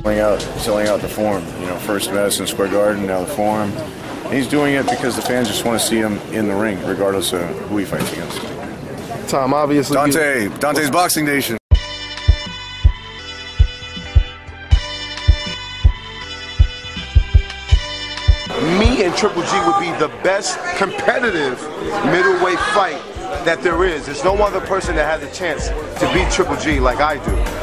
selling out the Forum. You know, first Madison Square Garden, now the Forum. And he's doing it because the fans just want to see him in the ring, regardless of who he fights against. Tom, obviously. Dante's Boxing Nation. Me and Triple G would be the best competitive middleweight fight that there is. There's no other person that has a chance to beat Triple G like I do.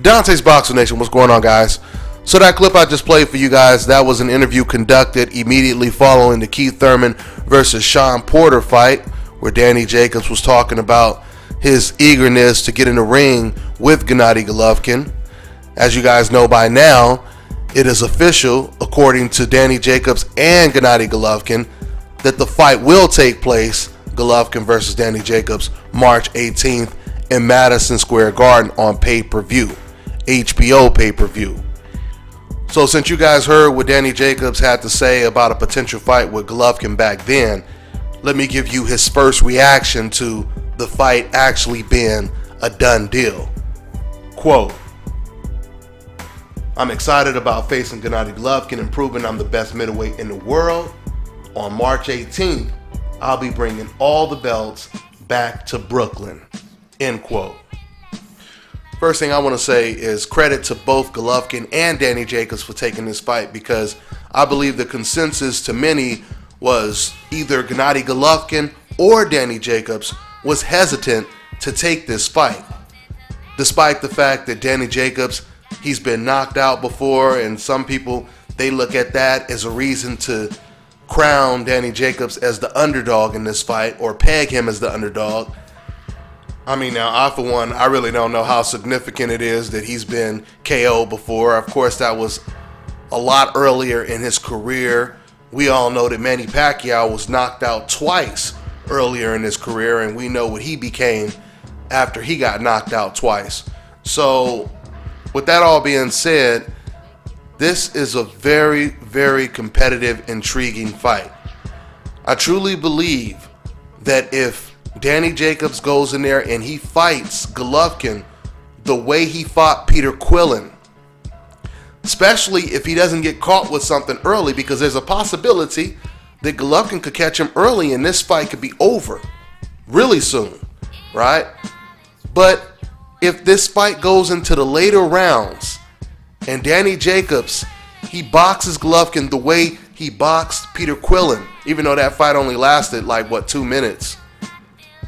Dante's Boxing Nation, what's going on, guys? So that clip I just played for you guys, that was an interview conducted immediately following the Keith Thurman versus Sean Porter fight, where Danny Jacobs was talking about his eagerness to get in the ring with Gennady Golovkin. As you guys know by now, it is official, according to Danny Jacobs and Gennady Golovkin, that the fight will take place, Golovkin versus Danny Jacobs, March 18th in Madison Square Garden on pay-per-view, HBO pay-per-view. So since you guys heard what Danny Jacobs had to say about a potential fight with Golovkin back then, let me give you his first reaction to the fight actually being a done deal. Quote, "I'm excited about facing Gennady Golovkin and proving I'm the best middleweight in the world. On March 18th, I'll be bringing all the belts back to Brooklyn." End quote. First thing I want to say is credit to both Golovkin and Danny Jacobs for taking this fight, because I believe the consensus to many was either Gennady Golovkin or Danny Jacobs was hesitant to take this fight, despite the fact that Danny Jacobs, he's been knocked out before, and some people, they look at that as a reason to crown Danny Jacobs as the underdog in this fight, or peg him as the underdog. I mean, now, I for one, I really don't know how significant it is that he's been KO'd before. Of course, that was a lot earlier in his career. We all know that Manny Pacquiao was knocked out twice earlier in his career, and we know what he became after he got knocked out twice. So with that all being said, this is a very, very competitive, intriguing fight. I truly believe that if Danny Jacobs goes in there and he fights Golovkin the way he fought Peter Quillin, especially if he doesn't get caught with something early, because there's a possibility that Golovkin could catch him early and this fight could be over really soon, right? But if this fight goes into the later rounds and Danny Jacobs, he boxes Golovkin the way he boxed Peter Quillin, even though that fight only lasted like, what, 2 minutes?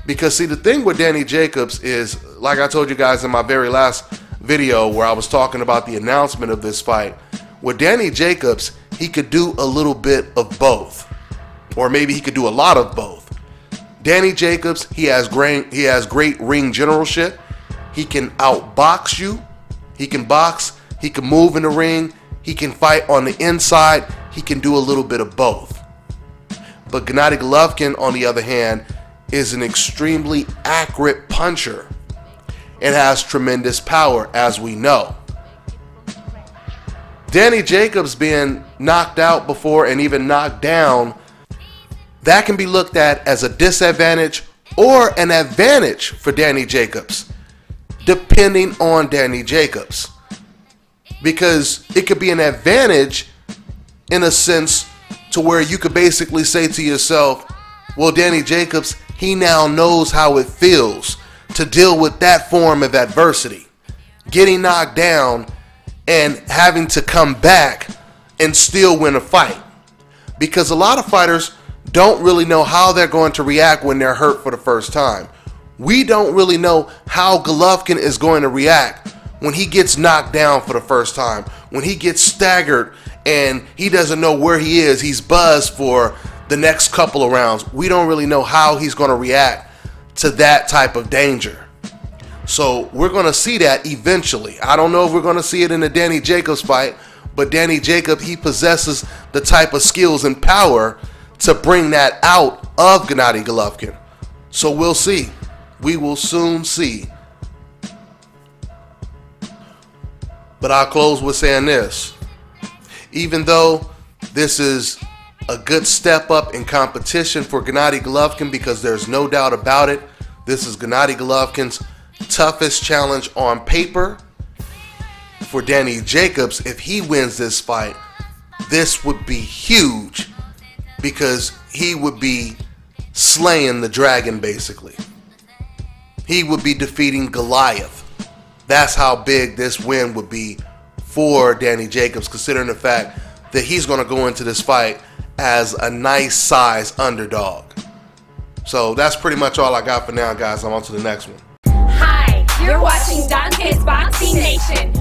Because see, the thing with Danny Jacobs is, like I told you guys in my very last video where I was talking about the announcement of this fight, with Danny Jacobs, he could do a little bit of both. Or maybe he could do a lot of both. Danny Jacobs, he has great ring generalship. He can outbox you. He can box. He can move in the ring. He can fight on the inside. He can do a little bit of both. But Gennady Golovkin, on the other hand, is an extremely accurate puncher and has tremendous power, as we know. Danny Jacobs being knocked out before and even knocked down, that can be looked at as a disadvantage or an advantage for Danny Jacobs, depending on Danny Jacobs. Because it could be an advantage in a sense to where you could basically say to yourself, well, Danny Jacobs, he now knows how it feels to deal with that form of adversity, getting knocked down and having to come back and still win a fight. Because a lot of fighters don't really know how they're going to react when they're hurt for the first time. We don't really know how Golovkin is going to react when he gets knocked down for the first time, when he gets staggered and he doesn't know where he is. He's buzzed for the next couple of rounds. We don't really know how he's going to react to that type of danger. So we're going to see that eventually. I don't know if we're going to see it in the Danny Jacobs fight, but Danny Jacobs, he possesses the type of skills and power to bring that out of Gennady Golovkin. So we'll see. We will soon see. But I'll close with saying this. Even though this is a good step up in competition for Gennady Golovkin, because there's no doubt about it, this is Gennady Golovkin's toughest challenge on paper. For Danny Jacobs, if he wins this fight, this would be huge, because he would be slaying the dragon, basically. He would be defeating Goliath. That's how big this win would be for Danny Jacobs, considering the fact that he's going to go into this fight as a nice size underdog. So that's pretty much all I got for now, guys. I'm on to the next one. Hi, you're watching DONTAE'S Boxing Nation.